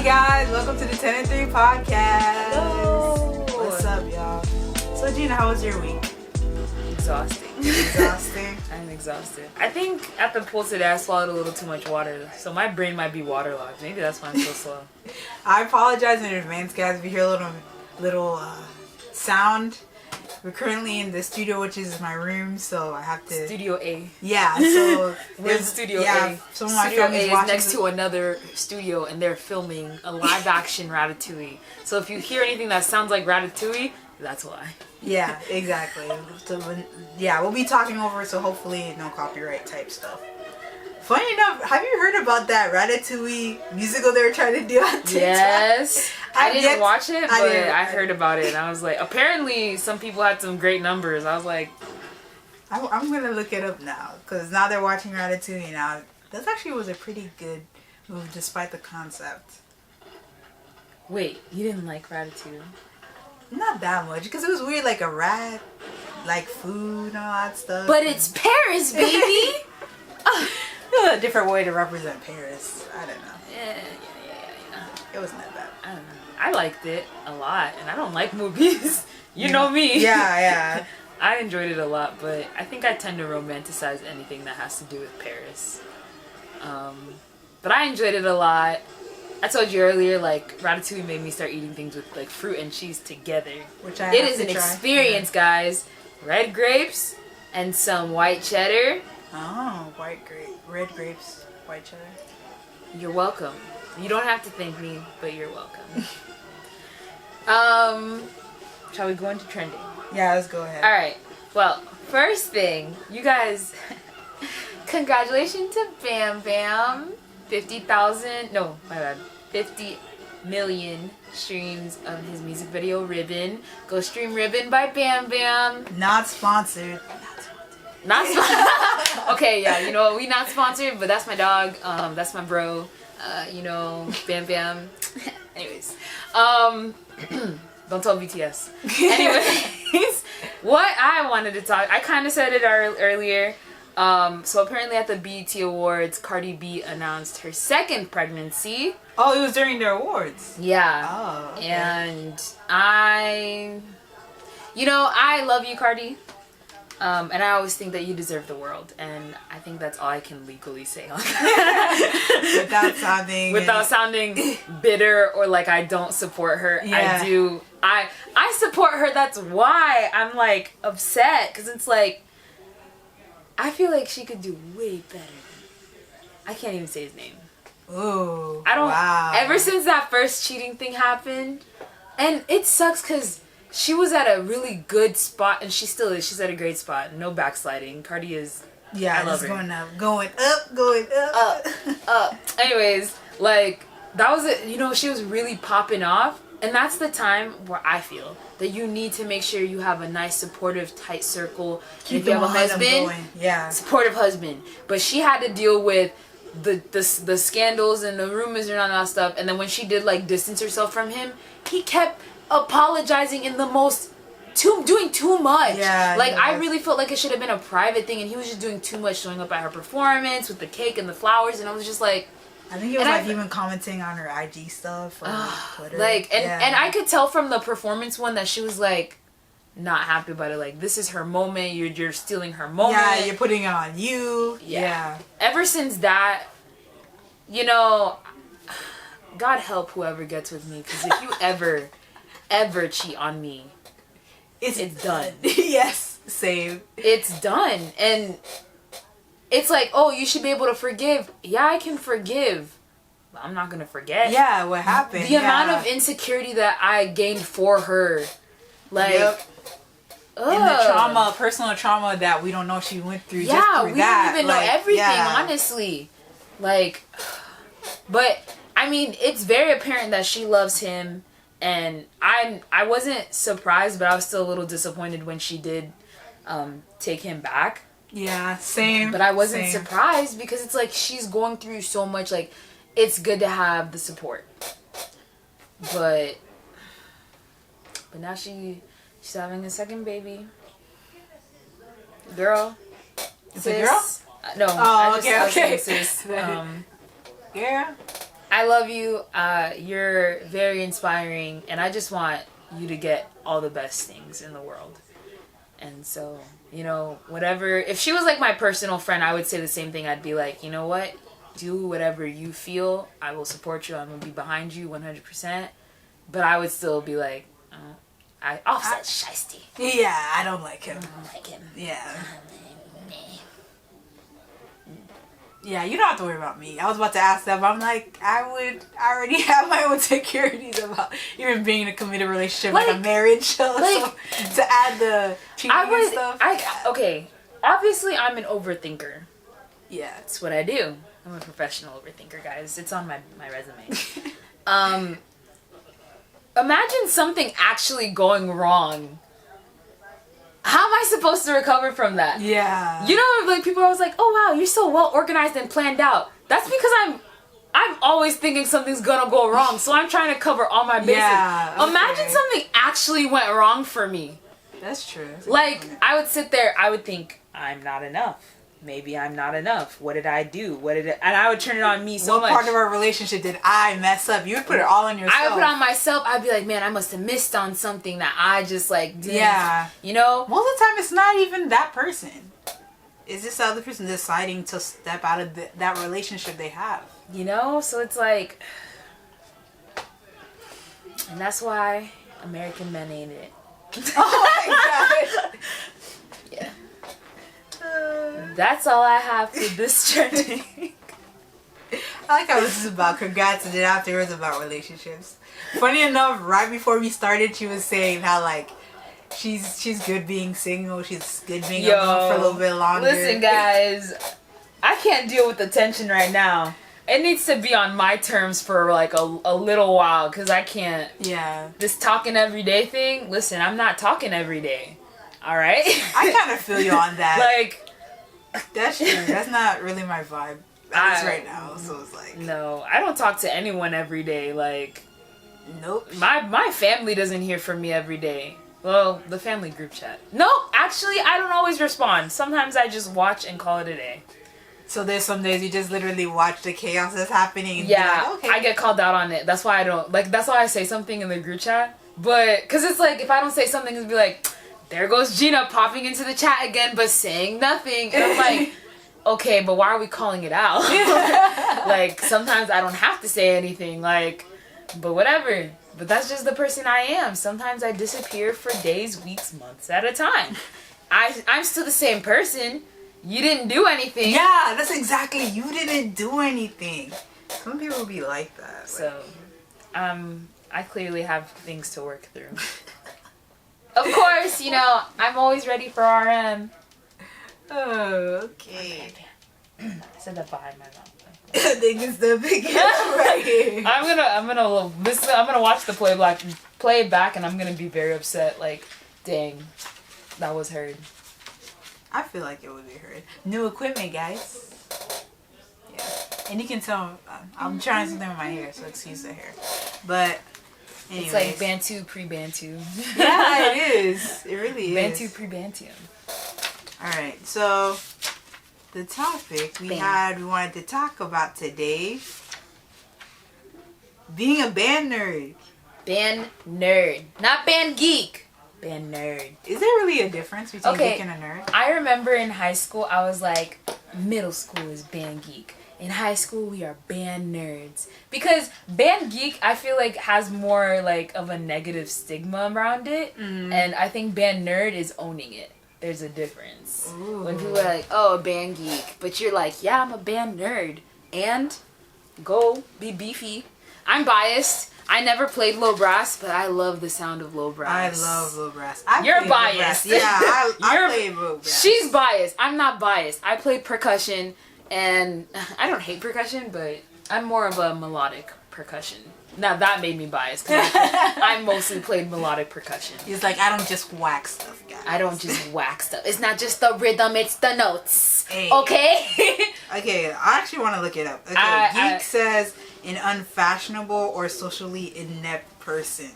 guys, welcome to the 10 and 3 podcast. Hello. What's up, y'all? So Gina, how was your week? Exhausting. Exhausting? I'm exhausted. I think at the pool today I swallowed a little too much water, so my brain might be waterlogged. Maybe that's why I'm so slow. I apologize in advance, guys, if you hear a little sound. We're currently in the studio, which is my room, so I have to... Studio A. Yeah, so... We're in Studio A. Some of my Studio A family's is watching next to another studio, and they're filming a live-action Ratatouille. So if you hear anything that sounds like Ratatouille, that's why. Yeah, exactly. So, we'll be talking over it, so hopefully no copyright type stuff. Funny enough, have you heard about that Ratatouille musical they were trying to do on TikTok? Yes. I didn't watch it, but I heard it. about it, and I was like, apparently some people had some great numbers. I was like... I'm going to look it up now, because now they're watching Ratatouille now. That actually was a pretty good move, despite the concept. Wait, you didn't like Ratatouille? Not that much, because it was weird, like a rat, like food and all that stuff. But it's Paris, baby! A different way to represent Paris. I don't know. Yeah. It wasn't that bad. I don't know. I liked it a lot, and I don't like movies. You know me. Yeah. I enjoyed it a lot, but I think I tend to romanticize anything that has to do with Paris. But I enjoyed it a lot. I told you earlier, like, Ratatouille made me start eating things with, like, fruit and cheese together. Which I It have is to an try. experience, guys. Red grapes and some white cheddar. Oh, red grapes, white cheddar. You're welcome. You don't have to thank me, but you're welcome. Shall we go into trending? Yeah, let's go ahead. Alright. Well, first thing, you guys, congratulations to Bam Bam. 50 million streams of his music video, Ribbon. Go stream Ribbon by Bam Bam. Not sponsored. Not sponsored. Okay, yeah, you know, we not sponsored, but that's my dog. That's my bro. Bam Bam. Anyways. Don't tell BTS. Anyways, what I wanted to talk, I kind of said it earlier. So apparently at the BET Awards, Cardi B announced her second pregnancy. Oh, it was during the awards. Yeah. Oh, okay. And I love you, Cardi. And I always think that you deserve the world, and I think that's all I can legally say on that. Without sounding bitter or like I don't support her. Yeah. I do. I support her. That's why I'm like upset, because it's like I feel like she could do way better. I can't even say his name. Ooh. I don't. Wow. Ever since that first cheating thing happened, and it sucks because she was at a really good spot, and she still is. She's at a great spot. No backsliding. Cardi is. Yeah, I love her. going up, going up. Up. Anyways, like that was it. She was really popping off, and that's the time where I feel that you need to make sure you have a nice, supportive, tight circle. Keep if you have a husband, going. Yeah, supportive husband. But she had to deal with the scandals and the rumors and all that stuff. And then when she did like distance herself from him, he kept apologizing in the most doing too much. Yeah, like I really felt like it should have been a private thing, and he was just doing too much, showing up at her performance with the cake and the flowers, and I was just like, I think he was like even commenting on her IG stuff or Twitter. And I could tell from the performance one that she was like not happy about it. Like, this is her moment, you're stealing her moment. Yeah, you're putting it on you. Yeah. Ever since that, God help whoever gets with me, because if you ever cheat on me, it's done. Yes, same. It's done. And it's like, oh, you should be able to forgive. Yeah, I can forgive, but I'm not gonna forget. Yeah, what happened? The amount of insecurity that I gained for her, like, and the personal trauma that we don't know she went through. Yeah, just through we that. don't even know everything, honestly. Like, but I mean, it's very apparent that she loves him. And I wasn't surprised, but I was still a little disappointed when she did take him back. Yeah, same. But I wasn't surprised, because it's like she's going through so much. Like, it's good to have the support. But now she's having a second baby. Girl. It's a girl? No. Oh, okay. Okay. Sis. Yeah. I love you. You're very inspiring, and I just want you to get all the best things in the world. And so, whatever. If she was like my personal friend, I would say the same thing. I'd be like, you know what? Do whatever you feel. I will support you. I'm gonna be behind you 100%. But I would still be like, Offset Shiesty. Yeah, I don't like him. I don't like him. Yeah. Yeah, you don't have to worry about me. I was about to ask that, but I'm like, I already have my own securities about even being in a committed relationship, like a marriage. So to add the cheating and stuff. Okay, obviously I'm an overthinker. Yeah. That's what I do. I'm a professional overthinker, guys. It's on my resume. Imagine something actually going wrong. How am I supposed to recover from that? Yeah. People are always like, oh wow, you're so well organized and planned out. That's because I'm always thinking something's gonna go wrong, so I'm trying to cover all my bases. Yeah, okay. Imagine something actually went wrong for me. That's true. I would sit there, I would think, I'm not enough. Maybe I'm not enough. What did I do? And I would turn it on me so much. What part of our relationship did I mess up? You would put it all on yourself. I would put it on myself. I'd be like, man, I must have missed on something that I just didn't. Yeah. Most of the time it's not even that person. It's just the other person deciding to step out of that relationship they have. So it's like, and that's why American men ain't it. Oh my god. Yeah. That's all I have for this journey. I like how this is about congrats and then afterwards about relationships. Funny enough, right before we started, she was saying how she's good being single. She's good being alone for a little bit longer. Listen, guys, I can't deal with the tension right now. It needs to be on my terms for a little while because I can't. Yeah. This talking every day thing. Listen, I'm not talking every day. All right. I kind of feel you on that. That's true. That's not really my vibe. Right now, so it's like no, I don't talk to anyone every day. Nope. My family doesn't hear from me every day. Well, the family group chat. No, actually, I don't always respond. Sometimes I just watch and call it a day. So there's some days you just literally watch the chaos that's happening. And yeah, okay. I get called out on it. That's why I don't That's why I say something in the group chat. But because it's if I don't say something, it'll be like, there goes Gina popping into the chat again, but saying nothing. And I'm like, okay, but why are we calling it out? Sometimes I don't have to say anything. But whatever. But that's just the person I am. Sometimes I disappear for days, weeks, months at a time. I'm still the same person. You didn't do anything. Yeah, that's exactly. You didn't do anything. Some people be like that. So, I clearly have things to work through. Of course, I'm always ready for RM. Oh, okay. I said that behind my mouth. I think it's the biggest right here. I'm gonna watch the playback, and I'm gonna be very upset. Dang, that was heard. I feel like it would be heard. New equipment, guys. Yeah, and you can tell I'm trying something with my hair, so excuse the hair. But anyways. It's like Bantu pre-Bantu. Yeah, it is. It really is. Bantu pre-Bantu. All right, so the topic we wanted to talk about today, being a band nerd. Band nerd, not band geek. Band nerd. Is there really a difference between geek and a nerd? I remember in high school, I was like, middle school is band geek. In high school, we are band nerds. Because band geek, I feel has more of a negative stigma around it. Mm. And I think band nerd is owning it. There's a difference. Ooh. When people are like, oh, a band geek. But you're like, yeah, I'm a band nerd. And go be beefy. I'm biased. I never played low brass, but I love the sound of low brass. I love low brass. You're biased. Yeah, I played low brass. She's biased. I'm not biased. I played percussion, and I don't hate percussion, but I'm more of a melodic percussion. Now that made me biased, because I mostly played melodic percussion. It's like, I don't just whack stuff, guys. I don't just whack stuff. It's not just the rhythm, it's the notes. Hey. Okay? Okay, I actually want to look it up. Okay, geek says an unfashionable or socially inept person.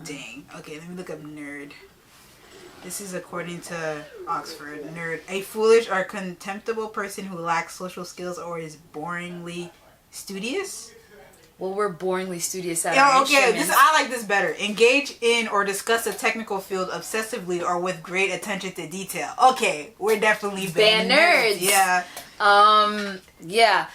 Dang. Okay, let me look up nerd. This is according to Oxford. Nerd, a foolish or contemptible person who lacks social skills or is boringly studious. Well, we're boringly studious at Yeah, our okay, instruments. I like this better. Engage in or discuss a technical field obsessively or with great attention to detail. Okay, we're definitely band nerds. Yeah. Yeah.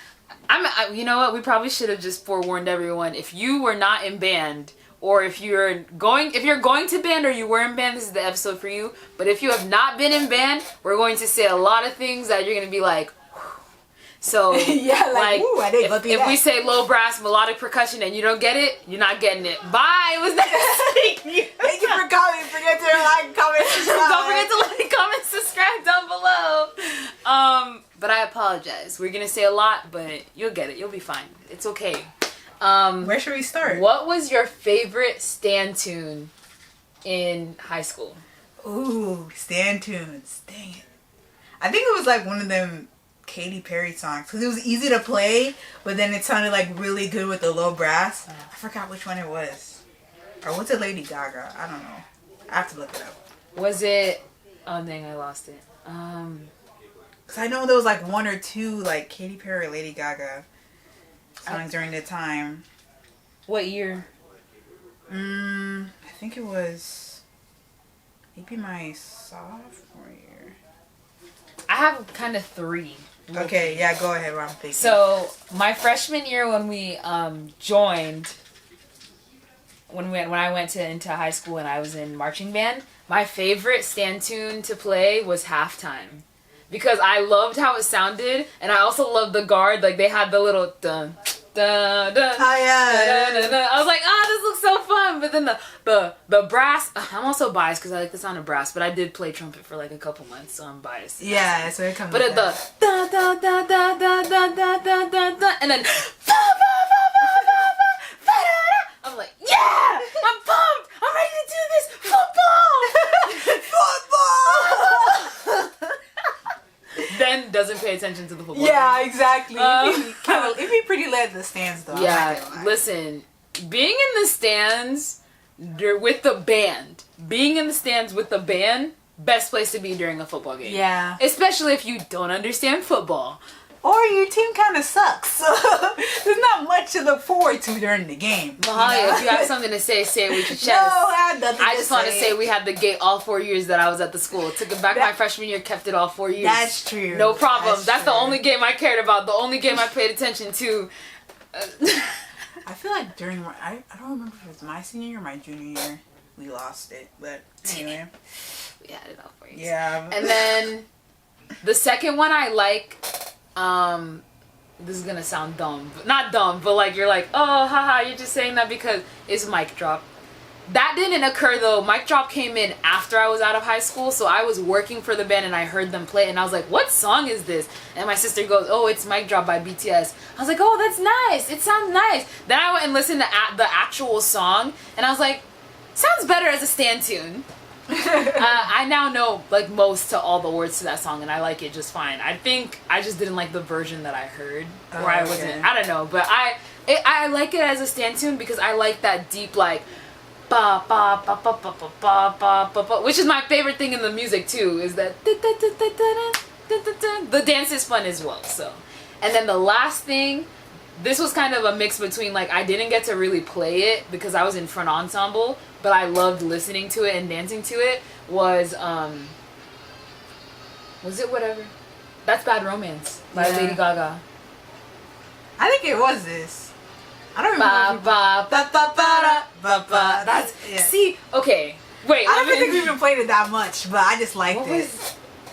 You know what? We probably should have just forewarned everyone. If you were not in band, or if you're going to band or you were in band, this is the episode for you. But if you have not been in band, we're going to say a lot of things that you're going to be like, so yeah, like ooh, I didn't if we say low brass melodic percussion and you don't get it, you're not getting it. Bye. It was nice. Thank you for coming. Forget to like, comment, subscribe. Don't forget to like, comment, subscribe down below. But I apologize. We're gonna say a lot, but you'll get it. You'll be fine. It's okay. Where should we start? What was your favorite stand tune in high school? Ooh, stand tunes. Dang it. I think it was like one of them Katy Perry songs because it was easy to play, but then it sounded like really good with the low brass. I forgot which one it was. Or was it Lady Gaga? I don't know. I have to look it up. Was it... Oh, dang, I lost it. Because I know there was like one or two like Katy Perry or Lady Gaga songs during the time. What year? I think it was maybe my sophomore year. I have kind of three. Okay, yeah, go ahead. What I'm thinking. So my freshman year, when we joined, when I went into high school and I was in marching band, my favorite stand tune to play was Halftime, because I loved how it sounded, and I also loved the guard. Like they had the little dun dun dun. Oh yeah. Dun, dun, dun. I was like, this looks so fun. But then the brass. I'm also biased because I like the sound of brass, but I did play trumpet for like a couple months, so I'm biased. Yeah, so it comes. But at the da da da da da da da da da da, and then ba ba ba ba ba ba ba da da. I'm like, yeah, I'm pumped. I'm ready to do this. Football. Then doesn't pay attention to the football. Yeah, exactly. It'd be pretty lit in the stands though. Yeah, listen, being in the stands with the band, best place to be during a football game. Yeah. Especially if you don't understand football. Or your team kind of sucks. So there's not much to look forward to during the game. Mahalia, if you have something to say it with your chest. No, I have nothing I just want to say we had the gate all 4 years that I was at the school. Took it back my freshman year, kept it all 4 years. That's true. No problem. That's true. the only game I cared about. The only game I paid attention to. I feel like during I don't remember if it was my senior year or my junior year, we lost it. But anyway. We had it all 4 years. Yeah. And then the second one I like, this is gonna sound dumb, but not dumb, but like you're like, oh haha, you're just saying that because it's Mic Drop. That didn't occur though. Mic Drop came in after I was out of high school, so I was working for the band and I heard them play it and I was like, what song is this? And my sister goes, oh, it's Mic Drop by BTS. I was like, oh, that's nice. It sounds nice. Then I went and listened to the actual song and I was like, sounds better as a stand tune. I now know like most to all the words to that song and I like it just fine. I think I just didn't like the version that I heard where I wasn't. I don't know, but I like it as a stand tune because I like that deep like ba ba ba ba ba ba ba ba ba ba, which is my favorite thing in the music too. Is that the dance is fun as well. So, and then the last thing. This was kind of a mix between, like, I didn't get to really play it because I was in front ensemble, but I loved listening to it and dancing to it, was it Whatever? That's Bad Romance by Lady Gaga. I think it was this. I don't remember. That's, yeah. See, okay, wait. I don't think we even played it that much, but I just liked it.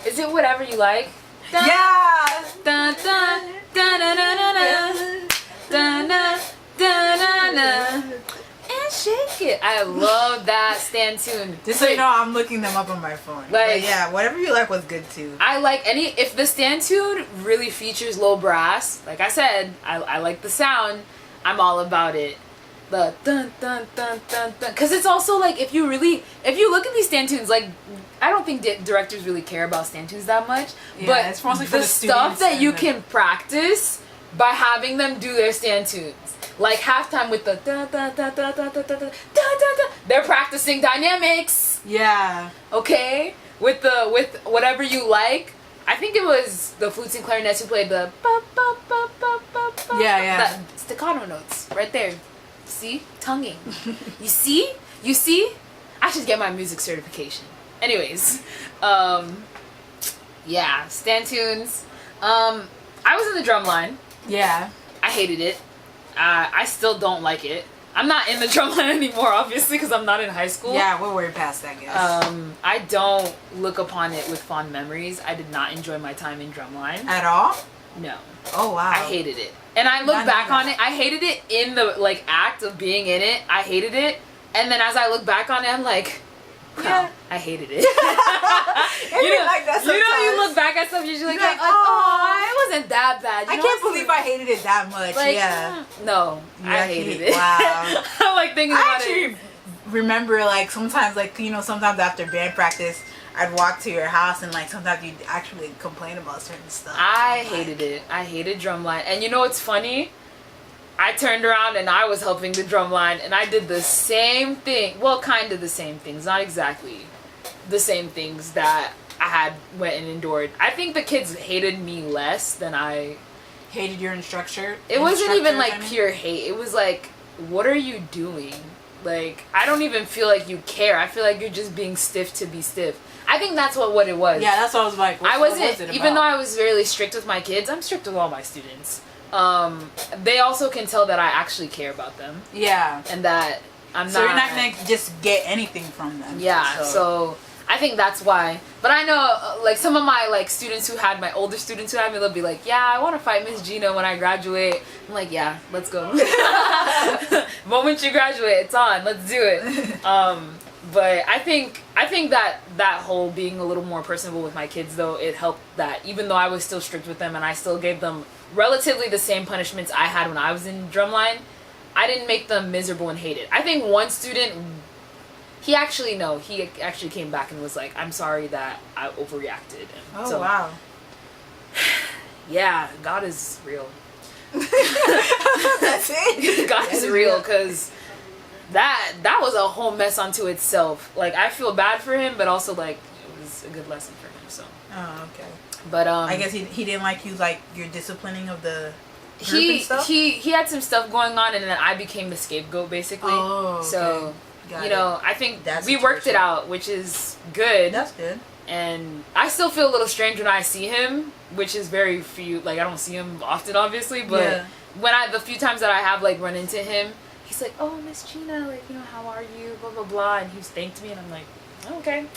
Is it Whatever You Like? Dun, yeah! Dun, dun, dun, dun, dun, dun, dun. Da, na, da, na, na. And shake it. I love that stand tune. Just so you know, I'm looking them up on my phone. Like, but yeah, Whatever You Like was good too. I like if the stand tune really features low brass, like I said, I like the sound, I'm all about it. The dun dun dun dun dun. Because it's also like, if you look at these stand tunes, like, I don't think directors really care about stand tunes that much. Yeah, but it's mostly for the stuff that you can practice by having them do their stand tunes. Like Halftime with the da da da da da da da da da da. They're practicing dynamics. Yeah. Okay? With Whatever You Like. I think it was the flutes and clarinets who played the ba ba ba ba ba Yeah. That staccato notes right there. See, tonguing. You see. I should get my music certification. Anyways, yeah, stand tunes. I was in the drum line. Yeah. I hated it. I still don't like it. I'm not in the drumline anymore, obviously, because I'm not in high school. Yeah, we're way past that, guys. I don't look upon it with fond memories. I did not enjoy my time in drumline. At all? No. Oh, wow. I hated it. And I look back on it, I hated it in the, like, act of being in it. I hated it. And then as I look back on it, I'm like, wow, I hated it. Like that sometimes. You look back at stuff, you're like, oh, it wasn't that bad. I can't believe I hated it that much. Like, yeah. No, I hated it. Wow. I'm like thinking about it. I actually remember, like, sometimes, like, you know, sometimes after band practice, I'd walk to your house and, like, sometimes you'd actually complain about certain stuff. I hated it. I hated drumline. And you know what's funny? I turned around and I was helping the drumline and I did the same thing. Well, kind of the same things. Not exactly the same things that I had went and endured. I think the kids hated me less than I hated your instructor. It wasn't even like pure hate. It was like, what are you doing? Like, I don't even feel like you care. I feel like you're just being stiff to be stiff. I think that's what it was. Yeah, that's what I was like. I wasn't, even though I was really strict with my kids, I'm strict with all my students. They also can tell that I actually care about them. Yeah. And that I'm not. So you're not going to just get anything from them. Yeah, so I think that's why. But I know, like, some of my, like, students who had, my older students who had me, they'll be like, yeah, I want to fight Miss Gina when I graduate. I'm like, yeah, let's go. Moment you graduate, it's on. Let's do it. But I think that whole being a little more personable with my kids, though, it helped that even though I was still strict with them and I still gave them relatively the same punishments I had when I was in drumline, I didn't make them miserable and hate it. I think one student, he actually came back and was like, I'm sorry that I overreacted. And so, wow. Yeah, God is real. That's it? God is real, because that was a whole mess unto itself. Like, I feel bad for him, but also, like, it was a good lesson for him, so. Oh, okay. But I guess he didn't like you, like, your disciplining of the group and stuff? He had some stuff going on, and then I became the scapegoat, basically. Oh, okay. So, I think we worked it out, which is good. That's good. And I still feel a little strange when I see him, which is very few, like, I don't see him often, obviously, but the few times that I have, like, run into him, he's like, oh, Miss Gina, like, how are you, blah, blah, blah, and he's thanked me, and I'm like, oh, okay.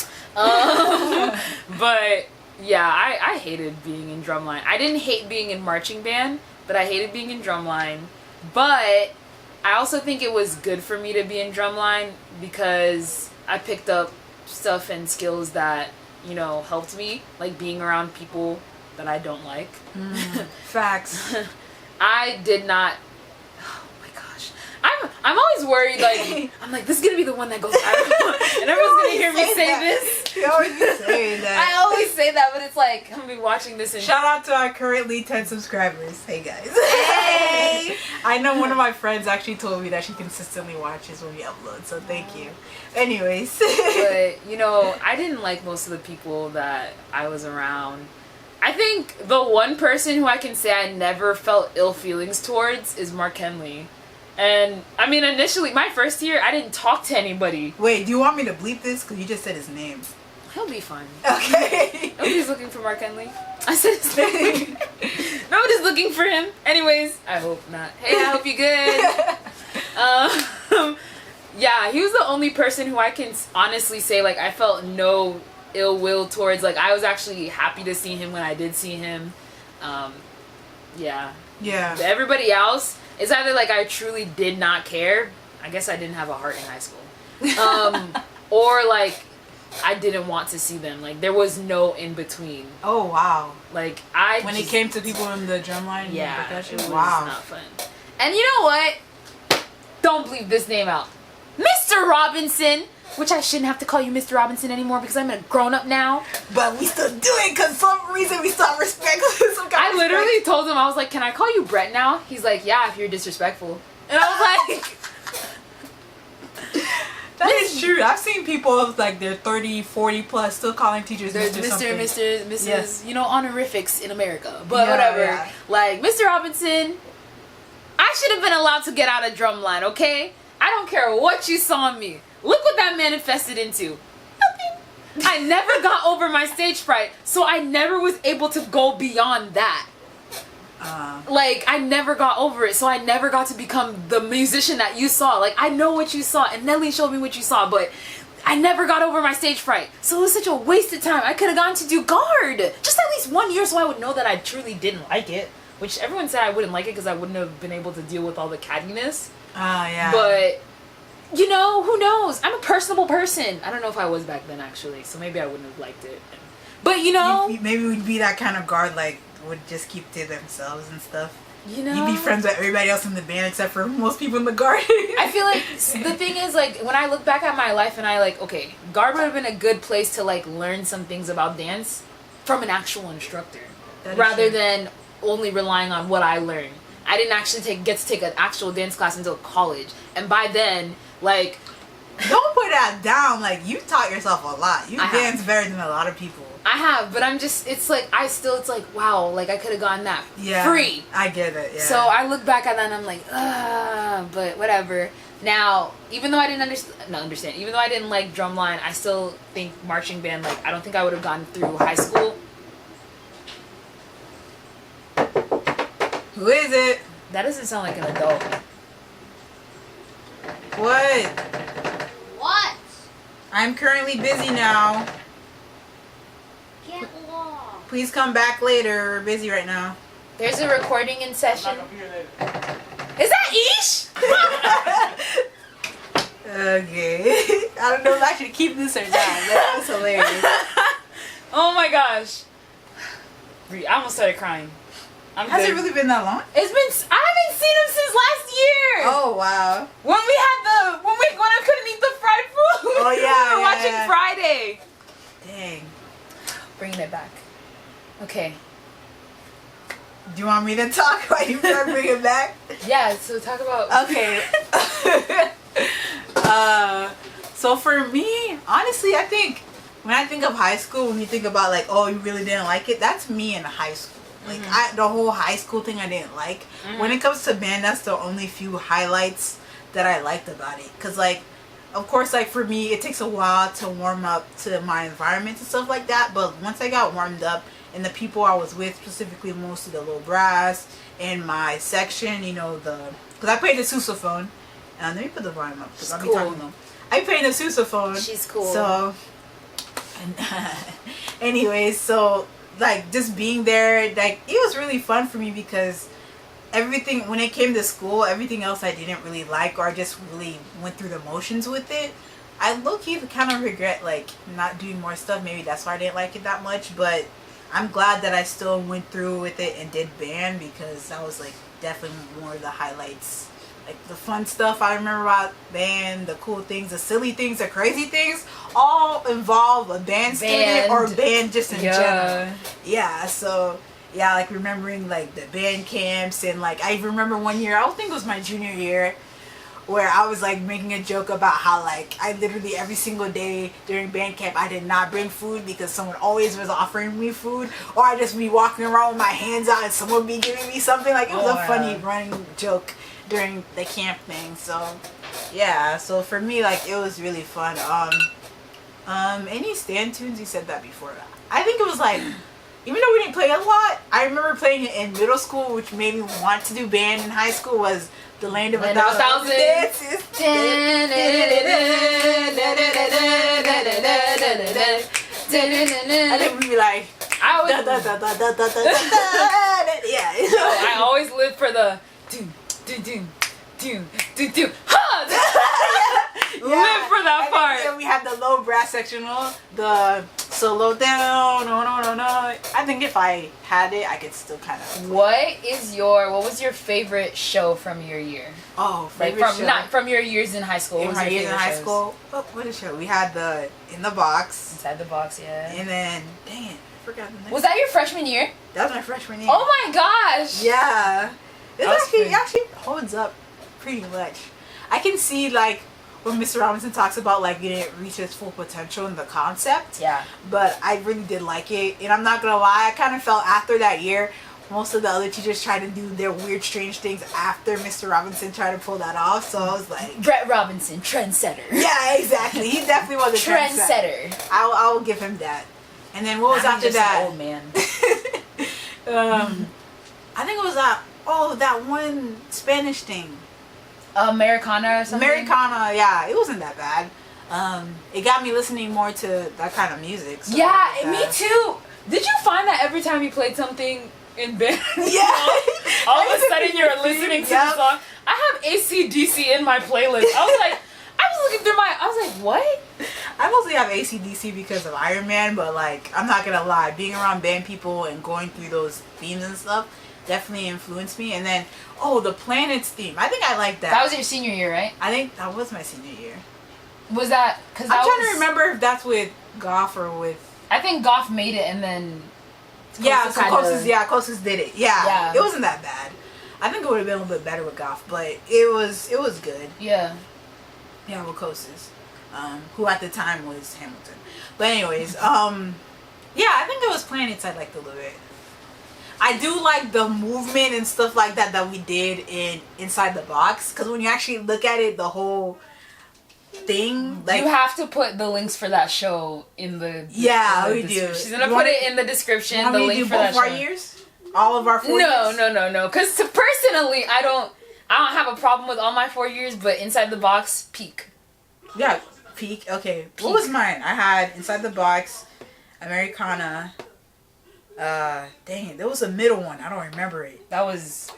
But, yeah, I hated being in drumline. I didn't hate being in marching band, but I hated being in drumline. But I also think it was good for me to be in drumline because I picked up stuff and skills that, helped me, like being around people that I don't like. Facts. I did not. Oh my gosh, I'm always worried. Like, I'm like, this is gonna be the one that goes viral, and everyone's gonna hear me say this. You always say that. I always say that, but it's like I'm gonna be watching this. And shout out to our currently 10 subscribers. Hey guys. Hey. I know one of my friends actually told me that she consistently watches when we upload, so thank you. Anyways. But I didn't like most of the people that I was around. I think the one person who I can say I never felt ill feelings towards is Mark Henley. And, I mean, initially, my first year, I didn't talk to anybody. Wait, do you want me to bleep this? Because you just said his name. He'll be fine. Okay. Nobody's looking for Mark Henley. I said his name. Nobody's looking for him. Anyways, I hope not. Hey, I hope you're good. Yeah, he was the only person who I can honestly say, like, I felt no ill will towards. Like, I was actually happy to see him when I did see him. Yeah. Yeah. But everybody else, it's either like I truly did not care. I guess I didn't have a heart in high school. Or like I didn't want to see them. Like there was no in between. Oh wow. Like when it came to people in the drumline, yeah, percussion, it was wow, not fun. And you know what? Don't bleep this name out, Mr. Robinson. Which I shouldn't have to call you Mr. Robinson anymore because I'm a grown-up now. But we still do it because some reason we still have respect. I literally told him, I was like, can I call you Brett now? He's like, yeah, if you're disrespectful. And I was like... That is true. I've seen people of like they're 30, 40 plus still calling teachers Mr. Mrs. Honorifics in America. But whatever. Yeah. Like, Mr. Robinson, I should have been allowed to get out of drumline, okay? I don't care what you saw in me. Look what that manifested into. Nothing. I never got over my stage fright, so I never was able to go beyond that. Like, I never got over it, so I never got to become the musician that you saw. Like, I know what you saw, and Nelly showed me what you saw, but I never got over my stage fright. So it was such a wasted time. I could have gone to do guard. Just at least 1 year so I would know that I truly didn't like it. Which everyone said I wouldn't like it because I wouldn't have been able to deal with all the cattiness. Oh, yeah. But, you know, who knows? I'm a personable person. I don't know if I was back then, actually. So maybe I wouldn't have liked it. But, you know. Maybe we'd be that kind of guard, like, would just keep to themselves and stuff. You know. You'd be friends with everybody else in the band except for most people in the guard. I feel like the thing is, like, when I look back at my life and I, like, okay, guard would have been a good place to, like, learn some things about dance from an actual instructor. Rather than only relying on what I learned. I didn't actually get to take an actual dance class until college. And by then, like... Don't put that down. Like, you taught yourself a lot. You dance better than a lot of people. I have, but I'm just, it's like, it's like, wow, like, I could have gotten that free. I get it, yeah. So I look back at that and I'm like, but whatever. Now, even though I didn't understand, even though I didn't like drumline, I still think marching band, like, I don't think I would have gone through high school. Who is it? That doesn't sound like an adult. What? What? I'm currently busy now. Get lost. Please come back later. We're busy right now. There's a recording in session. Is that Ish? Okay. I don't know if I should keep this or not. That was hilarious. Oh my gosh. I almost started crying. Has it really been that long? I haven't seen him since last year. Oh wow. When I couldn't eat the fried food. Oh yeah. We were watching Friday. Dang. Bringing it back. Okay. Do you want me to talk while you try to bring it back? Yeah, so talk about... Okay. So for me, honestly, I think when I think of high school, when you think about like, oh, you really didn't like it, that's me in high school. Like, the whole high school thing I didn't like. When it comes to band, that's the only few highlights that I liked about it. Because, like, of course, like, for me, it takes a while to warm up to my environment and stuff like that. But once I got warmed up, and the people I was with, specifically most of the little brass and my section, you know, because I played the sousaphone. Let me put the volume up because I'll be talking though. I played the sousaphone. She's cool. So, anyways, so like just being there, like it was really fun for me because everything, when it came to school, everything else I didn't really like or I just really went through the motions with it. I low-key kind of regret like not doing more stuff. Maybe that's why I didn't like it that much, but I'm glad that I still went through with it and did band because that was like definitely more of the highlights. Like the fun stuff I remember about band, the cool things, the silly things, the crazy things, all involve a band student or band just in general. Yeah, so yeah, like remembering like the band camps and like I remember one year, I don't think it was my junior year, where I was like making a joke about how like I literally every single day during band camp I did not bring food because someone always was offering me food, or I just be walking around with my hands out and someone would be giving me something. Like it was a funny running joke during the camp thing. So yeah, so for me like it was really fun. Any stand tunes? You said that before. I think it was like, even though we didn't play a lot, I remember playing it in middle school, which made me want to do band in high school, was The Land of a Thousand Dances. And then we'd be like, yeah. I always lived for the live for that part. And we had the low brass sectional, the solo down, no. I think if I had it, I could still kind of. What was your favorite show from your year? Oh, favorite like show? Not from your years in high school. In my years in high school, what is show? We had the In the Box. Inside the Box, yeah. And then, dang it, I forgot the name. Was that your freshman year? That was my freshman year. Oh my gosh! Yeah. It actually holds up pretty much. I can see like when Mr. Robinson talks about like you didn't reach its full potential in the concept. Yeah. But I really did like it, and I'm not gonna lie, I kind of felt after that year most of the other teachers tried to do their weird, strange things after Mr. Robinson tried to pull that off. So I was like, Brett Robinson, trendsetter. yeah, exactly. He definitely was a trendsetter. I will give him that. And then what was after that? An old man. I think it was that one Spanish thing. Americana or something? Americana, yeah. It wasn't that bad. It got me listening more to that kind of music. So yeah, me too. Did you find that every time you played something in band, yeah, all of a sudden you're listening to the song? I have AC/DC in my playlist. I was looking through I was like, what? I mostly have AC/DC because of Iron Man, but like, I'm not gonna lie, being around band people and going through those themes and stuff definitely influenced me. And then, the Planets theme. I think I like that. That was your senior year, right? I think that was my senior year. Was that? Cause I'm trying to remember if that's with Goff or with. I think Goff made it, and then. Kosis did it. Yeah, it wasn't that bad. I think it would have been a little bit better with Goff, but it was good. Yeah. Yeah, with Kosis, who at the time was Hamilton. But anyways, yeah, I think it was Planets I liked a little bit. I do like the movement and stuff like that we did in Inside the Box, because when you actually look at it, the whole thing, like, you have to put the links for that show in the we do. She's gonna put it in the description. The link for that show. Our years, all of our 4 years. No. Because personally, I don't have a problem with all my 4 years, but Inside the Box, peak. Yeah, peak. Okay, peak. What was mine? I had Inside the Box, Americana. Dang it, there was a middle one. I don't remember it. That was.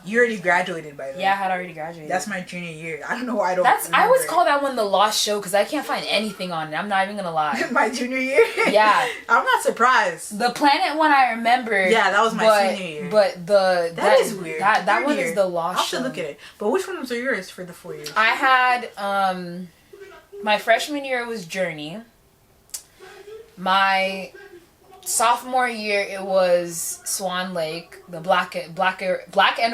You already graduated by then. Yeah, I had already graduated. That's my junior year. I don't know why I don't. I always call that one the lost show because I can't find anything on it. I'm not even gonna lie. My junior year. Yeah, I'm not surprised. The Planet one I remember. Yeah, that was my senior year. But that is weird. That one is the lost I'll show. have to look at it. But which ones are yours for the 4 years? I had my freshman year was Journey. My sophomore year it was Swan Lake, the black and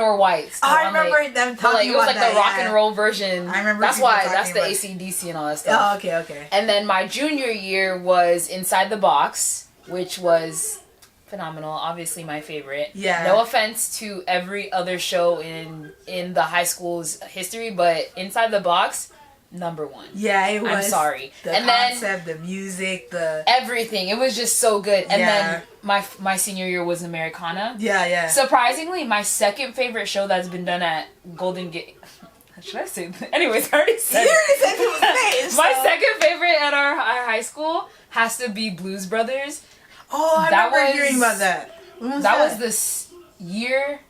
or white. I remember them talking it was about like the rock and roll version. I remember. That's the AC/DC and all that stuff. Oh, okay. And then my junior year was Inside the Box, which was phenomenal. Obviously my favorite. Yeah. No offense to every other show in the high school's history, but Inside the Box, number one. Yeah, it was. I'm sorry. The concept, the music, the everything. It was just so good. And then my senior year was Americana. Yeah. Surprisingly, my second favorite show that's been done at Golden Gate. Should I say that? Anyways, I already said it. My second favorite at our high school has to be Blues Brothers. Oh, I remember hearing about that. That was this year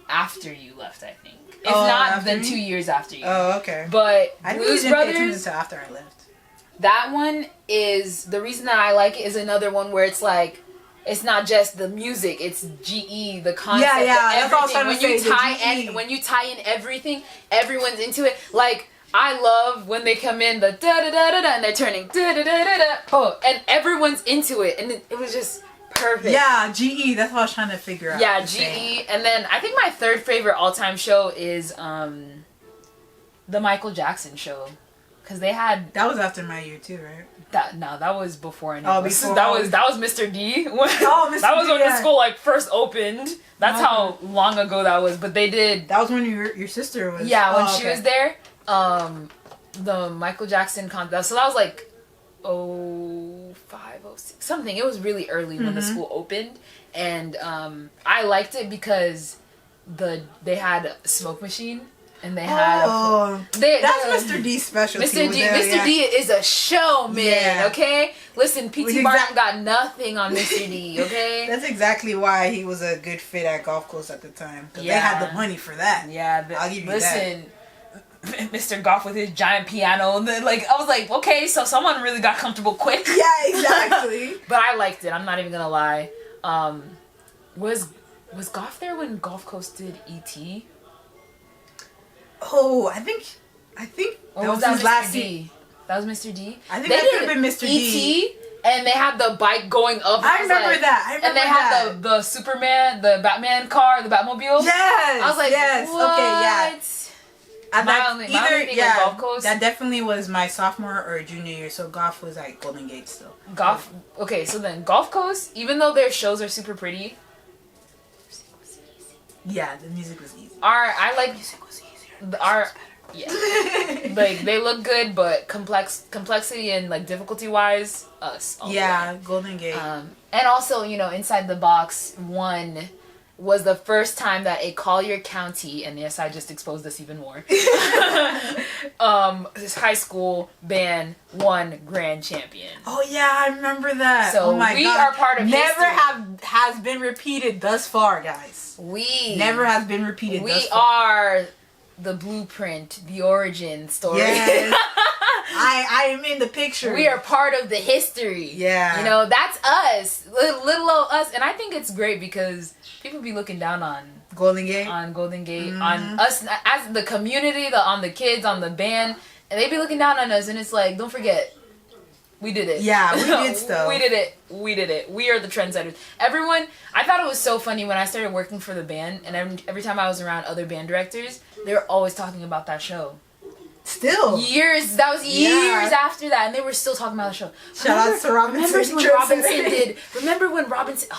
after you left, I think. If not, then 2 years after you. Oh, okay. But I Blues didn't Brothers. pay attention until after I left. That one is the reason that I like it is another one where it's like it's not just the music, it's GE, the concept, that's all I was when you tie in everything, everyone's into it. Like I love when they come in the da da da da da and they're turning da da da da da and everyone's into it and it was just perfect. Yeah, GE. That's what I was trying to figure out. Yeah, GE. And then I think my third favorite all-time show is the Michael Jackson show, because they had that was after my year too, right? That was before any. Before that was Mr. D. Mr. That was D, when the school like first opened. That's how long ago that was. But they did. That was when your sister was. Yeah, when she was there. The Michael Jackson concert. So that was like 05, 06, something. It was really early when the school opened, and I liked it because they had a smoke machine. And they had that's Mr. D's specialty. Mr. D is a showman, okay? Listen, P.T. Barnum got nothing on Mr. D, okay? That's exactly why he was a good fit at Golf Course at the time. Because they had the money for that. Yeah, I'll give you that. Mr. Goff with his giant piano, and then, I was like, okay, so someone really got comfortable quick. Yeah, exactly. But I liked it. I'm not even gonna lie. Was Goff there when Golf Coast did E.T.? Oh, I think that was his last D. That was Mr. D. I think that could have been Mr. D. E.T. and they had the bike going up. I remember that. And they had the Superman, the Batman car, the Batmobile. Yes. I was like, yes. what? Okay, yeah. My only thing was Gulf Coast. That definitely was my sophomore or junior year. So golf was like Golden Gate still. Golf. Okay, so then Gulf Coast, even though their shows are super pretty. Yeah, the music was easy. I like music was easier. Yeah. Like they look good, but complexity and like difficulty wise, us. Golden Gate. And also, you know, Inside the Box 1 was the first time that a Collier County, and yes, I just exposed this even more. This high school band won grand champion. Oh yeah, I remember that. So oh my we God. are part of never history. has been repeated thus far, guys. We never has been repeated. We are the blueprint, the origin story. Yes. I am in the picture. We are part of the history. Yeah. You know, that's us. Little old us. And I think it's great because people be looking down on Golden Gate. On us as the community, on the kids, on the band. And they be looking down on us and it's like, don't forget, we did it. Yeah, we did stuff. We did it. We are the trendsetters. Everyone, I thought it was so funny when I started working for the band and every time I was around other band directors, they were always talking about that show. Still. That was years after that, and they were still talking about the show. Shout out to Robinson. Remember when Robinson,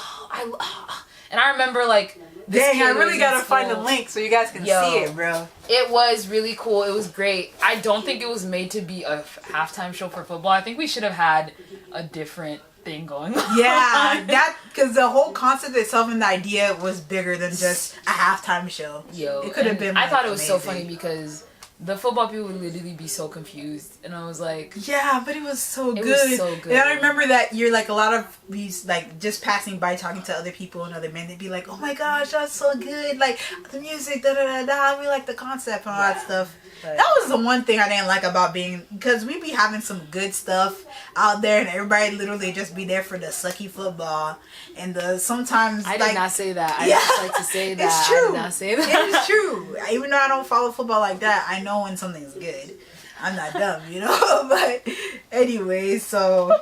and I remember like, dang, I really gotta find the link so you guys can see it, bro. It was really cool. It was great. I don't think it was made to be a halftime show for football. I think we should have had a different thing going on. Yeah, because the whole concept itself and the idea was bigger than just a halftime show. It could have been. I thought it was so funny because the football people would literally be so confused, and I was like, yeah, but it was so good. It was so good. And I remember that you're like a lot of these like just passing by talking to other people and other men, they'd be like, oh my gosh, that's so good, like the music, da da da da, we like the concept and all that stuff. But that was the one thing I didn't like about being, because we be having some good stuff out there and everybody literally just be there for the sucky football and the sometimes I did not say that. I just like to say that. It's true. I did not say that. It is true. Even though I don't follow football like that, I know when something's good. I'm not dumb, you know? But anyway, so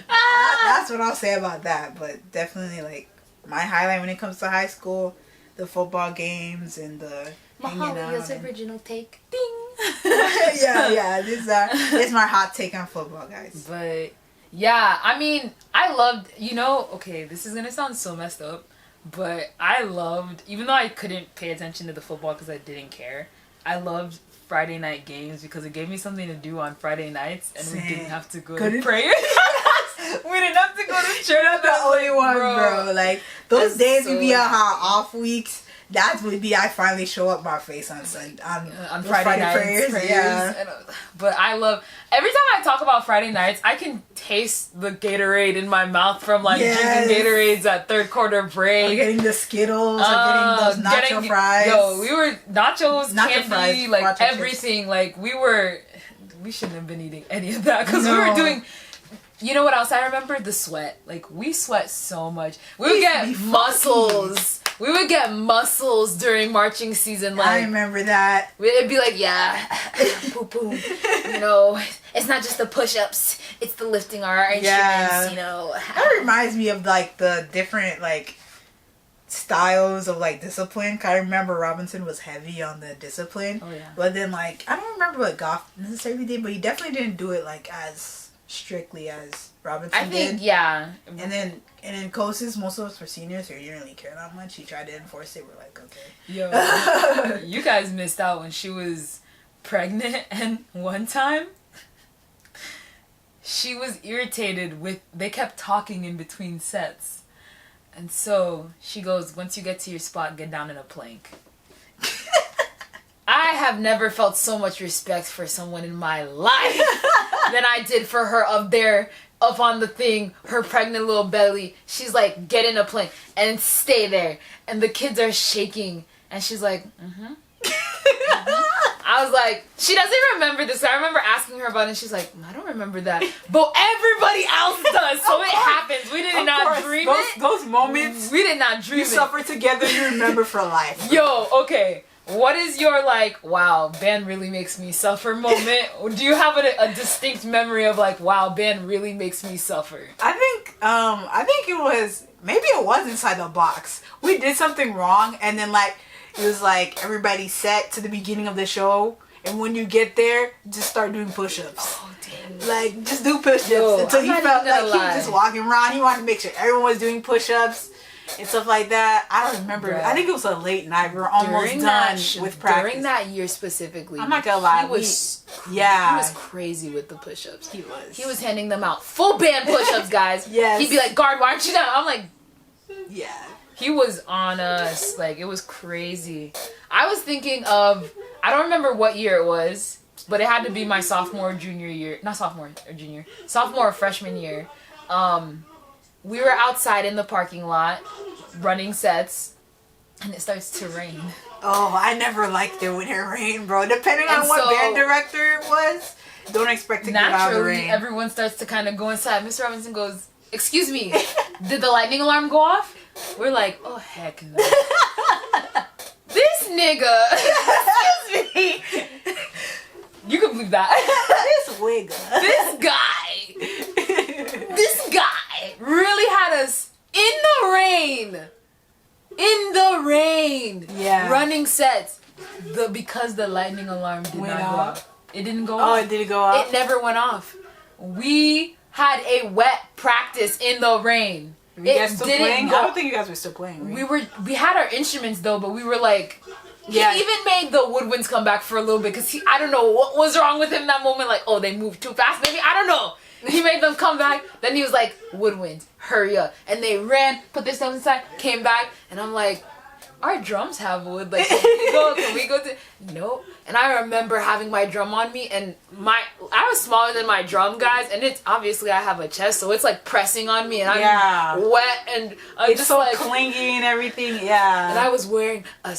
that's what I'll say about that. But definitely like my highlight when it comes to high school, the football games and the Mahalia's original take. Ding. yeah. This is my hot take on football, guys. But yeah, I mean, I loved. Okay, this is gonna sound so messed up, but I loved. Even though I couldn't pay attention to the football because I didn't care, I loved Friday night games because it gave me something to do on Friday nights, and we didn't have to go to prayer. We didn't have to go to church. You're not the only one, bro. Like those days we be on our off weeks. That would be I finally show up my face on Sunday on Friday nights prayers. Yeah. But I love every time I talk about Friday nights, I can taste the Gatorade in my mouth from drinking Gatorades at third quarter break. Or getting the Skittles, or getting those nacho fries. Yo, we were nacho candy, fries, like everything. Chips. Like we shouldn't have been eating any of that because we were doing. You know what else I remember? The sweat. Like we sweat so much. We would get muscles. We would get muscles during marching season. Like I remember that. It'd be like, boom, boom. It's not just the push-ups; it's the lifting our instruments. That reminds me of like the different like styles of like discipline. I remember Robinson was heavy on the discipline. Oh yeah. But then like I don't remember what Goff necessarily did, but he definitely didn't do it like as strictly as Robinson did. Yeah. And then coaches, most of us were seniors, so he didn't really care that much. He tried to enforce it. We're like, okay. Yo, you guys missed out when she was pregnant, and one time she was irritated with, they kept talking in between sets. And so she goes, once you get to your spot, get down in a plank. I have never felt so much respect for someone in my life than I did for her up on the thing, her pregnant little belly. She's like, get in a plane and stay there. And the kids are shaking. And she's like, I was like, she doesn't remember this. I remember asking her about it and she's like, I don't remember that. But everybody else does. So it happens. We did not dream it. Those moments. We did not dream it. You suffer together, you remember for life. Yo, okay. What is your wow, band really makes me suffer moment? Do you have a distinct memory of wow, band really makes me suffer? I think it was, maybe it was Inside the Box. We did something wrong and then it was like everybody set to the beginning of the show, and when you get there, just start doing push-ups. Oh, dang. Like, just do push-ups until he felt like he was just walking around. He wanted to make sure everyone was doing push-ups and stuff like that. I don't remember. Bruh. I think it was a late night. We were almost done with practice. During that year specifically, I'm not gonna lie, he was crazy with the push-ups. He was handing them out full band push-ups, guys. Yes. He'd be like, "Guard, why aren't you down?" I'm like, yeah. He was on us. Like, it was crazy. I was thinking of, I don't remember what year it was, but it had to be my sophomore or freshman year. We were outside in the parking lot running sets, and it starts to rain. Oh, I never liked it when it rained, bro. Depending on what band director it was, don't expect to get out of the rain. Naturally, everyone starts to kind of go inside. Mr. Robinson goes, "Excuse me, did the lightning alarm go off?" We're like, "Oh, heck no." This nigga, excuse me. You can believe that. This wig. This guy really had us in the rain. Yeah. Running sets. Because the lightning alarm did not go off. It didn't go off. Oh, it didn't go off? It never went off. We had a wet practice in the rain. Were you guys still playing? I don't think you guys were still playing. Right? We had our instruments though, but we were like, he even made the woodwinds come back for a little bit because I don't know what was wrong with him that moment. Like, oh, they moved too fast, maybe, I don't know. He made them come back. Then he was like, "Woodwinds, hurry up!" And they ran, put their stuff inside, came back, and I'm like, "Our drums have wood. Like, can we go to?" Nope. And I remember having my drum on me, and I was smaller than my drum guys, and it's obviously I have a chest, so it's like pressing on me, and I'm wet, and I'm it's just so like clingy and everything. Yeah. And I was wearing a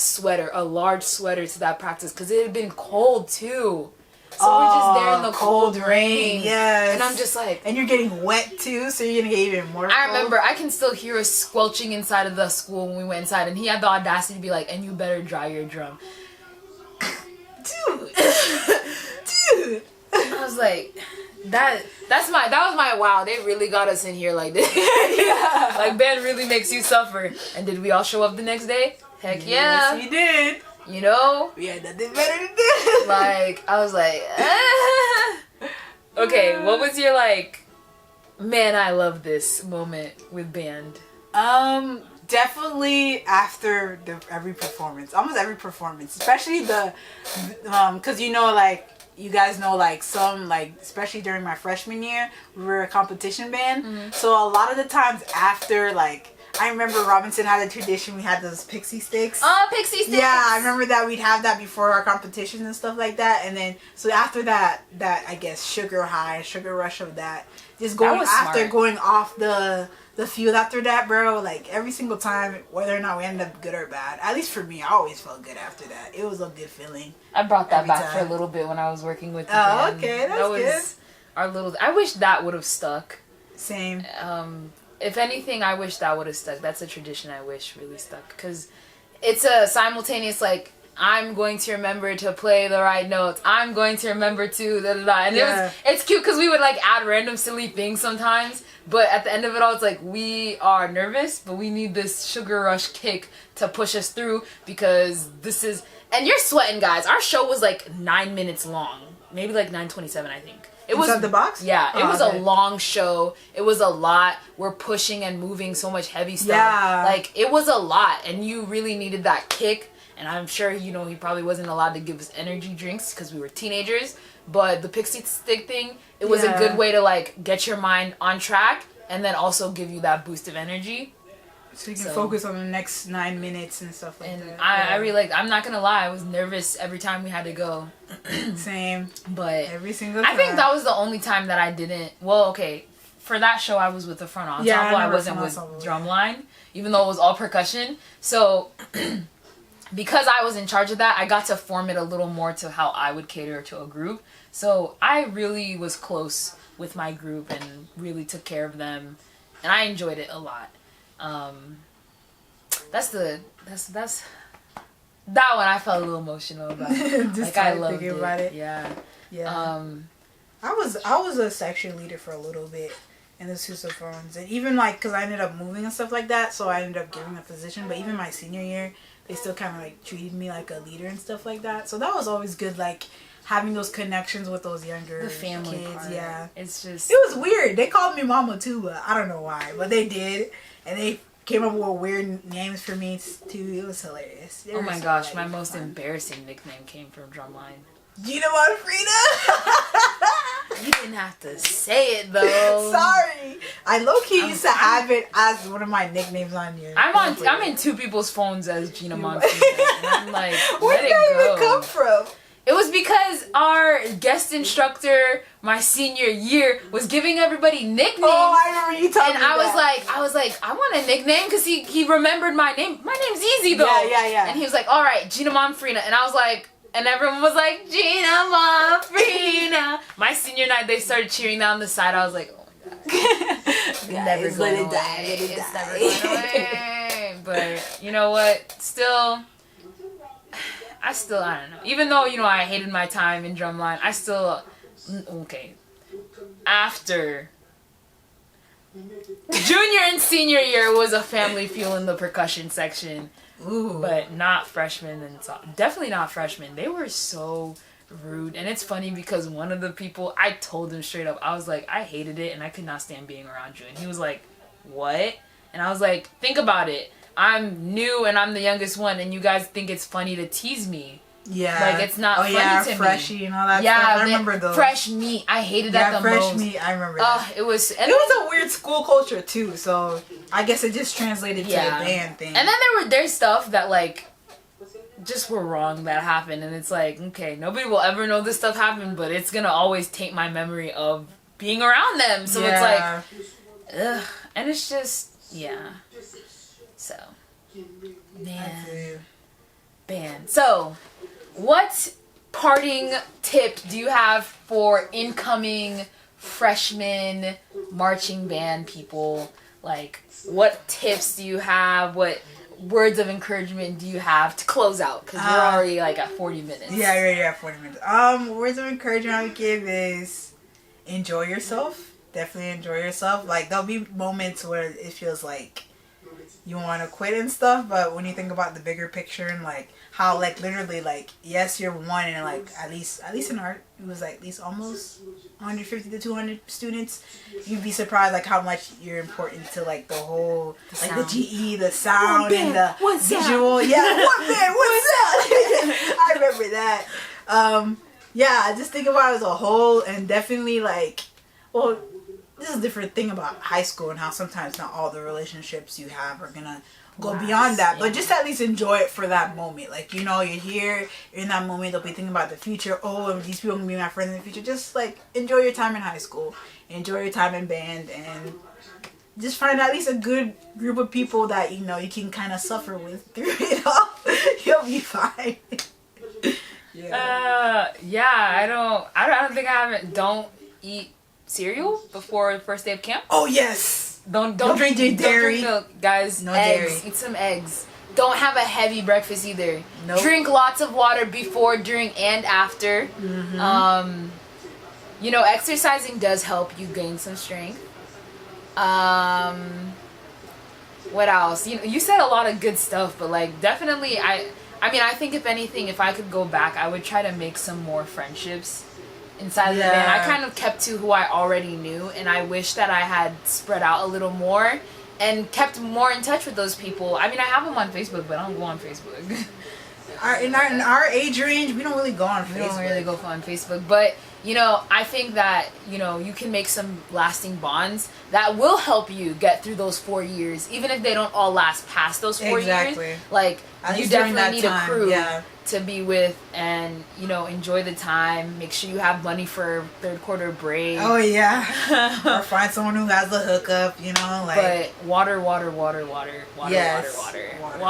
large sweater to that practice because it had been cold too. So we're just there in the cold rain. Yes. And I'm just like... And you're getting wet too, so you're going to get even more cold. I remember, I can still hear us squelching inside of the school when we went inside. And he had the audacity to be like, "And you better dry your drum." Dude. I was like, that was my wow. They really got us in here like this. Yeah. Like, band really makes you suffer. And did we all show up the next day? Heck yeah. Yes, we did. You know? We had nothing better to do. Like, I was like, Okay, what was your, like, man, I love this moment with band? Definitely after every performance. Almost every performance. Especially because you know, like, you guys know, like, some, like, especially during my freshman year, we were a competition band. Mm-hmm. So a lot of the times after, like, I remember Robinson had a tradition. We had those pixie sticks. Oh, pixie sticks! Yeah, I remember that we'd have that before our competitions and stuff like that. And then, so after that I guess, sugar rush of that. Just going going off the field after that, bro. Like, every single time, whether or not we ended up good or bad. At least for me, I always felt good after that. It was a good feeling. I brought that back for a little bit when I was working with the band. Okay, that's good. Our little... I wish that would have stuck. Same. If anything, I wish that would have stuck. That's a tradition I wish really stuck. Because it's a simultaneous, like, I'm going to remember to play the right notes. I'm going to remember to da-da-da. And it's cute because we would, like, add random silly things sometimes. But at the end of it all, it's like, we are nervous, but we need this sugar rush kick to push us through because this is... And you're sweating, guys. Our show was, like, 9 minutes long. Maybe, like, 9:27, I think. It was Inside the box? Yeah, it was a long show. It was a lot. We're pushing and moving so much heavy stuff. Yeah. Like, it was a lot, and you really needed that kick. And I'm sure, you know, he probably wasn't allowed to give us energy drinks because we were teenagers. But the pixie stick thing, it was a good way to, like, get your mind on track and then also give you that boost of energy. So you can focus on the next 9 minutes and stuff like that. And I really like, I'm not gonna lie, I was nervous every time we had to go. Same. But every single time. I think that was the only time that I didn't, well, okay, for that show I was with the front ensemble. Yeah, I wasn't with drumline, even though it was all percussion. So because I was in charge of that, I got to form it a little more to how I would cater to a group. So I really was close with my group and really took care of them, and I enjoyed it a lot. That's that one I felt a little emotional about. Just like, I loved it. About it. Yeah. I was a section leader for a little bit in the sousaphones, and even, like, because I ended up moving and stuff like that, so I ended up giving a position. But even my senior year, they still kind of like treated me like a leader and stuff like that. So that was always good, like having those connections with those younger family kids. part. Yeah, It's just, it was weird. They called me mama too, but I don't know why, but they did, and they came up with weird names for me too. It was hilarious. oh my gosh, my most embarrassing nickname came from Drumline. Gina Manfreda. You didn't have to say it though. Sorry, I low key used to have it as one of my nicknames on here. I'm in two people's phones as Gina Manfreda, and I'm like, where let did it that go. even come from? It was because our guest instructor my senior year was giving everybody nicknames. Oh, I remember you talking and I was like, I want a nickname because he remembered my name. My name's easy though. Yeah. And he was like, all right, Gina Manfreda. And I was like, and everyone was like, Gina Manfreda. My senior night, they started cheering down the side. I was like, oh my god. It's never going away. It's never going away. But you know what? I don't know. Even though, I hated my time in drumline, okay. After junior and senior year was a family feel in the percussion section. Ooh. But not freshmen and definitely not freshmen. They were so rude. And it's funny because one of the people, I told him straight up, I was like, I hated it and I could not stand being around you. And he was like, what? And I was like, think about it. I'm new and I'm the youngest one, and you guys think it's funny to tease me. Yeah. Like, it's not funny to freshie me. and all that stuff. I remember those. Fresh meat. I hated that the fresh most. meat. I remember that. It was a weird school culture too, so I guess it just translated to the band thing. And then there's stuff that like just were wrong that happened, and it's like, okay, nobody will ever know this stuff happened, but it's gonna always taint my memory of being around them. So it's like, ugh, and it's just So, man. So, what parting tip do you have for incoming freshman marching band people? Like, what tips do you have? What words of encouragement do you have to close out? Because we're already like at 40 minutes. Yeah, we're already at 40 minutes. Words of encouragement I would give is enjoy yourself. Definitely enjoy yourself. Like, there'll be moments where it feels like you want to quit and stuff, but when you think about the bigger picture and like how like literally like yes you're one and like at least in art it was like at least almost 150 to 200 students, you'd be surprised like how much you're important to like the whole like the GE, the sound and the visual. Yeah, what band? What's that? I remember that. Yeah, just think about it as a whole, and definitely like, well, this is a different thing about high school and how sometimes not all the relationships you have are gonna go beyond that, but just at least enjoy it for that moment. Like, you're here, you're in that moment, they'll be thinking about the future. Oh, these people are gonna be my friends in the future. Just like enjoy your time in high school, enjoy your time in band, and just find at least a good group of people that you can kind of suffer with through it all. You'll be fine. I don't think don't eat cereal before the first day of camp. Oh yes. Don't drink your dairy. Don't drink milk, guys. No eggs. dairy. Eat some eggs. Don't have a heavy breakfast either. Nope. Drink lots of water before, during, and after. Mm-hmm. Exercising does help you gain some strength. What else? You said a lot of good stuff, but like definitely I think if anything, if I could go back, I would try to make some more friendships inside of the band. I kind of kept to who I already knew, and I wish that I had spread out a little more and kept more in touch with those people. I mean, I have them on Facebook, but I don't go on Facebook. In our age range, we don't really go on Facebook. We don't really go on Facebook, but I think that you can make some lasting bonds that will help you get through those 4 years, even if they don't all last past those 4 years. Like, you definitely need a crew to be with, and enjoy the time. Make sure you have money for third quarter break. Oh yeah. Or find someone who has a hookup, But water. Yes. Water.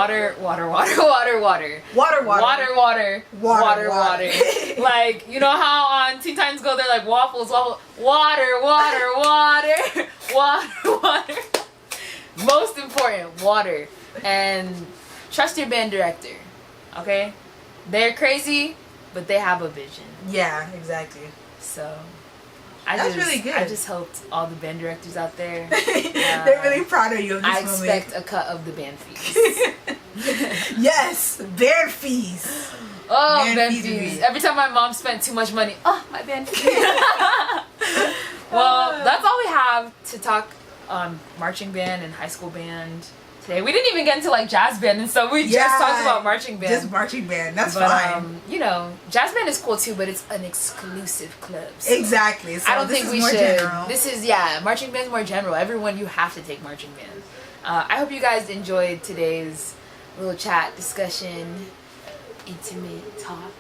Like, how on Teen Titans Go, they're like waffles. Water. Most important, water. And trust your band director. Okay? They're crazy, but they have a vision. Yeah, exactly. So, That's really good. I just helped all the band directors out there. They're really proud of you. I expect a cut of the band fees. Yes, band fees. Oh, Band band fees would fees. be- Every time my mom spent too much money, oh, my band fees. Well, that's all we have to talk on marching band and high school band today. We didn't even get into like jazz band and stuff. We just talked about marching band. Just marching band. That's but, fine. You know, jazz band is cool too, but it's an exclusive club. So Exactly. So I don't think we should. General. This is marching band's more general. Everyone, you have to take marching band. I hope you guys enjoyed today's little chat discussion, intimate talk.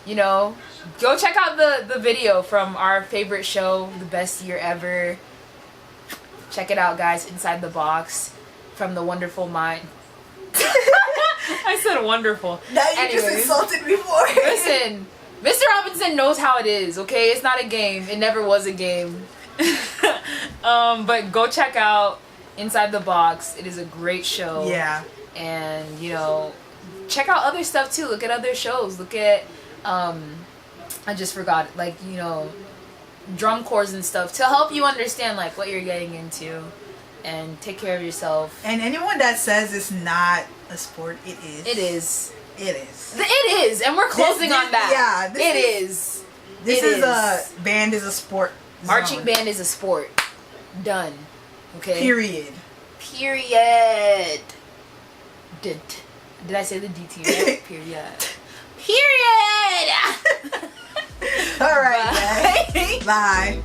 You know, go check out the video from our favorite show, The Best Year Ever. Check it out, guys. Inside the Box, from the wonderful mind. I said wonderful. Now you just insulted me for it. Listen, Mr. Robinson knows how it is, okay? It's not a game. It never was a game. But go check out Inside the Box. It is a great show. Yeah. And, you know, check out other stuff too. Look at other shows. Look at, I just forgot, like, you know, drum corps and stuff to help you understand, like, what you're getting into and take care of yourself. And anyone that says it's not a sport, it is. It is. It is. It is. And we're closing on that. Yeah. This is a band is a sport. Marching zone. band is a sport. Done. Okay? Period. Did I say the DT right? Period. All right, guys. Bye.